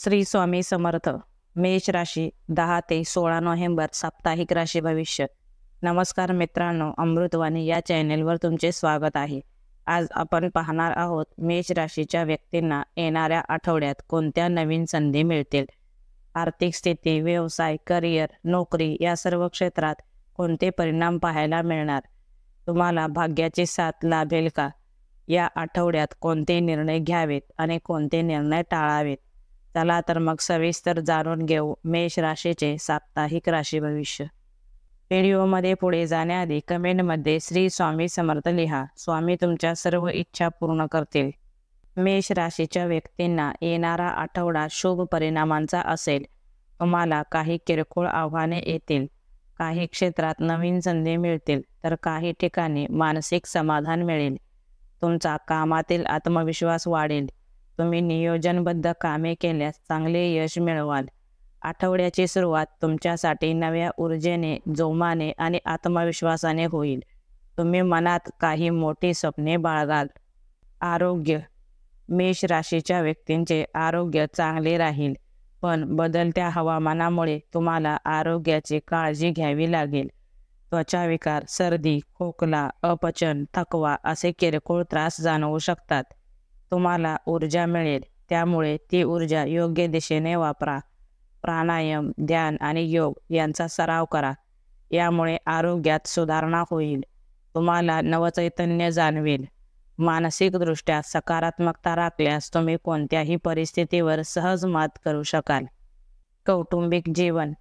श्री स्वामी समर्थ. मेष राशी 10 ते 16 नोव्हेंबर साप्ताहिक राशी भविष्य. नमस्कार मित्रांनो, अमृतवाणी या चॅनेलवर तुमचे स्वागत आहे. आज आपण पाहणार आहोत मेष राशीच्या व्यक्तींना येणाऱ्या आठवड्यात कोणत्या नवीन संधी मिळतील. आर्थिक स्थिती, व्यवसाय, करिअर, नोकरी या सर्व क्षेत्रात कोणते परिणाम पाहायला मिळणार. तुम्हाला भाग्याची साथ लाभेल का? या आठवड्यात कोणते निर्णय घ्यावेत आणि कोणते निर्णय टाळावेत. चला तर मग सविस्तर जाणून घेऊ मेष राशीचे साप्ताहिक राशी भविष्य. व्हिडिओमध्ये पुढे जाण्याआधी कमेंटमध्ये श्री स्वामी समर्थ लिहा. स्वामी तुमच्या सर्व इच्छा पूर्ण करतील. मेष राशीच्या व्यक्तींना येणारा आठवडा शुभ परिणामांचा असेल. तुम्हाला काही किरकोळ आव्हाने येतील. काही क्षेत्रात नवीन संधी मिळतील तर काही ठिकाणी मानसिक समाधान मिळेल. तुमचा कामातील आत्मविश्वास वाढेल. तुम्ही नियोजनबद्ध कामे केल्यास चांगले यश मिळवाल. आठवड्याची सुरुवात तुमच्यासाठी नव्या ऊर्जेने, जोमाने आणि आत्मविश्वासाने होईल. तुम्ही मनात काही मोठी स्वप्ने बाळगाल. आरोग्य. मेष राशीच्या व्यक्तींचे आरोग्य चांगले राहील, पण बदलत्या हवामानामुळे तुम्हाला आरोग्याची काळजी घ्यावी लागेल. त्वचाविकार, सर्दी, खोकला, अपचन, थकवा असे किरकोळ त्रास जाणवू शकतात. तुम्हाला ऊर्जा मिळेल, त्यामुळे ती ऊर्जा योग्य दिशेने वापरा. प्राणायाम, ध्यान आणि योग यांचा सराव करा. यामुळे आरोग्यात सुधारणा होईल. तुम्हाला नवचैतन्य जाणवेल. मानसिकदृष्ट्या सकारात्मकता राखल्यास तुम्ही कोणत्याही परिस्थितीवर सहज मात करू शकाल. कौटुंबिक जीवन.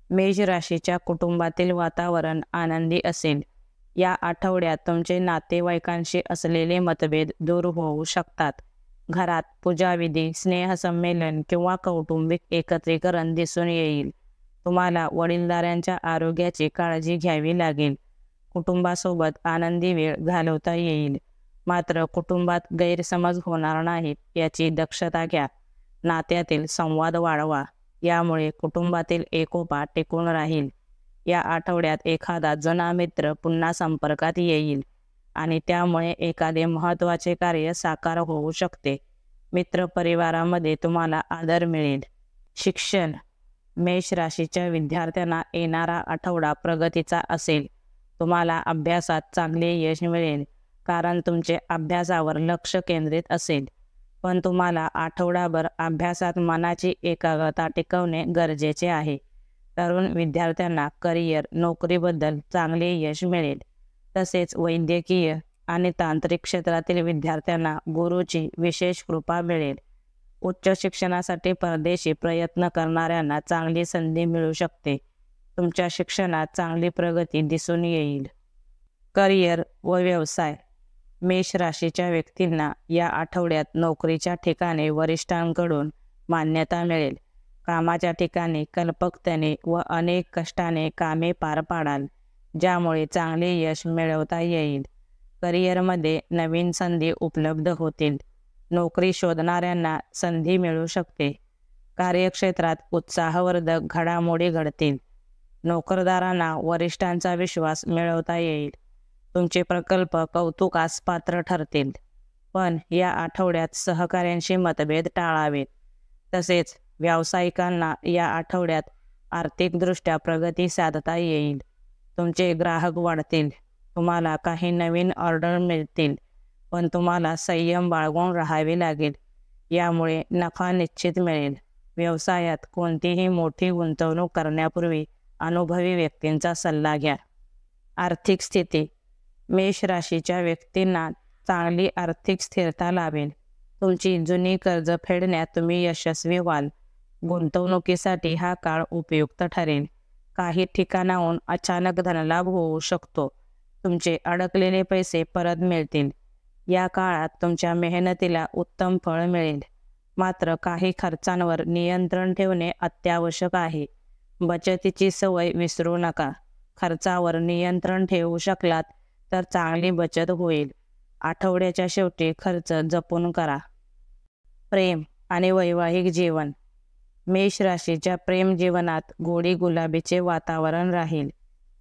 मेष राशीच्या कुटुंबातील वातावरण आनंदी असेल. या आठवड्यात तुमचे नातेवाईकांशी असलेले मतभेद दूर होऊ शकतात. घरात पूजाविधी, स्नेहसंमेलन किंवा कौटुंबिक एकत्रीकरण दिसून येईल. तुम्हाला वडीलधाऱ्यांच्या आरोग्याची काळजी घ्यावी लागेल. कुटुंबासोबत आनंदी वेळ घालवता येईल. मात्र कुटुंबात गैरसमज होणार नाहीत याची दक्षता घ्या. नात्यातील संवाद वाढवा. यामुळे कुटुंबातील एकोपा टिकून राहील. या आठवड्यात एखादा जुना मित्र पुन्हा संपर्कात येईल आणि त्यामुळे एखादे महत्त्वाचे कार्य साकार होऊ शकते. मित्रपरिवारामध्ये तुम्हाला आदर मिळेल. शिक्षण. मेष राशीच्या विद्यार्थ्यांना येणारा आठवडा प्रगतीचा असेल. तुम्हाला अभ्यासात चांगले यश मिळेल, कारण तुमचे अभ्यासावर लक्ष केंद्रित असेल. पण तुम्हाला आठवडाभर अभ्यासात मनाची एकाग्रता टिकवणे गरजेचे आहे. तरुण विद्यार्थ्यांना करिअर, नोकरीबद्दल चांगले यश मिळेल. तसेच वैद्यकीय आणि तांत्रिक क्षेत्रातील विद्यार्थ्यांना गुरुची विशेष कृपा मिळेल. उच्च शिक्षणासाठी परदेशी प्रयत्न करणाऱ्यांना चांगली संधी मिळू शकते. तुमच्या शिक्षणात चांगली प्रगती दिसून येईल. करिअर व व्यवसाय. मेष राशीच्या व्यक्तींना या आठवड्यात नोकरीच्या ठिकाणी वरिष्ठांकडून मान्यता मिळेल. कामाच्या ठिकाणी कल्पकतेने व अनेक कष्टाने कामे पार पाडाल, ज्यामुळे चांगले यश मिळवता येईल. करिअरमध्ये नवीन संधी उपलब्ध होतील. नोकरी शोधणाऱ्यांना संधी मिळू शकते. कार्यक्षेत्रात उत्साहवर्धक घडामोडी घडतील. नोकरदारांना वरिष्ठांचा विश्वास मिळवता येईल. तुमचे प्रकल्प कौतुकास पात्र ठरतील. पण या आठवड्यात सहकाऱ्यांशी मतभेद टाळावेत. तसेच व्यावसायिकांना या आठवड्यात आर्थिकदृष्ट्या प्रगती साधता येईल. तुमचे ग्राहक वाढतील. तुम्हाला काही नवीन ऑर्डर मिळतील, पण तुम्हाला संयम बाळगून राहावे लागेल. यामुळे नफा निश्चित मिळेल. व्यवसायात कोणतीही मोठी गुंतवणूक करण्यापूर्वी अनुभवी व्यक्तींचा सल्ला घ्या. आर्थिक स्थिती. मेष राशीच्या व्यक्तींना चांगली आर्थिक स्थिरता लाभेल. तुमची जुनी कर्ज फेडण्यात तुम्ही यशस्वी व्हाल. गुंतवणुकीसाठी हा काळ उपयुक्त ठरेल. काही ठिकाणाहून अचानक धनलाभ होऊ शकतो. तुमचे अडकलेले पैसे परत मिळतील. या काळात तुमच्या मेहनतीला उत्तम फळ मिळेल. मात्र काही खर्चांवर नियंत्रण ठेवणे अत्यावश्यक आहे. बचतीची सवय विसरू नका. खर्चावर नियंत्रण ठेवू शकलात तर चांगली बचत होईल. आठवड्याच्या शेवटी खर्च जपून करा. प्रेम आणि वैवाहिक जीवन. मेष राशीच्या प्रेम जीवनात गोडी गुलाबीचे वातावरण राहील.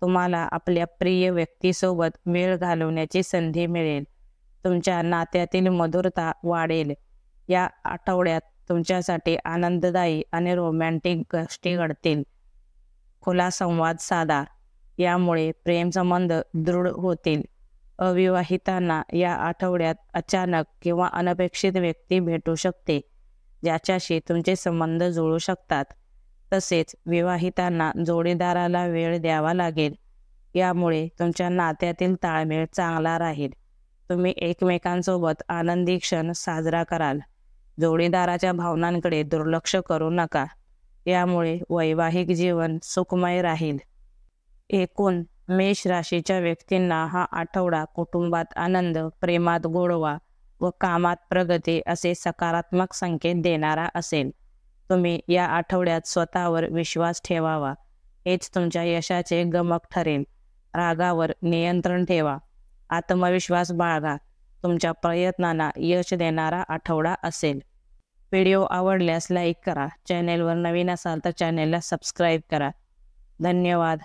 तुम्हाला आपल्या प्रिय व्यक्तीसोबत वेळ घालवण्याची संधी मिळेल. तुमच्या नात्यातील मधुरता वाढेल. या आठवड्यात तुमच्यासाठी आनंददायी आणि रोमॅन्टिक गोष्टी घडतील. खुला संवाद साधा, यामुळे प्रेमसंबंध दृढ होतील. अविवाहितांना या आठवड्यात अचानक किंवा अनपेक्षित व्यक्ती भेटू शकते, ज्याच्याशी तुमचे संबंध जुळू शकतात. तसेच विवाहितांना जोडीदाराला वेळ द्यावा लागेल, यामुळे तुमच्या नात्यातील ताळमेळ चांगला राहील. तुम्ही एकमेकांसोबत आनंदी क्षण साजरा कराल. जोडीदाराच्या भावनांकडे दुर्लक्ष करू नका, यामुळे वैवाहिक जीवन सुखमय राहील. एकूण मेष राशीच्या व्यक्तींना हा आठवडा कुटुंबात आनंद, प्रेमात गोडवा व कामात प्रगती असे सकारात्मक संकेत देणारा असेल. तुम्ही या आठवड्यात स्वतःवर विश्वास ठेवावा, हेच तुमच्या यशाचे गमक ठरेल. रागावर नियंत्रण ठेवा, आत्मविश्वास बाळगा. तुमच्या प्रयत्नांना यश देणारा आठवडा असेल. व्हिडिओ आवडल्यास लाईक करा. चॅनेलवर नवीन असाल तर चॅनेलला सबस्क्राईब करा. धन्यवाद.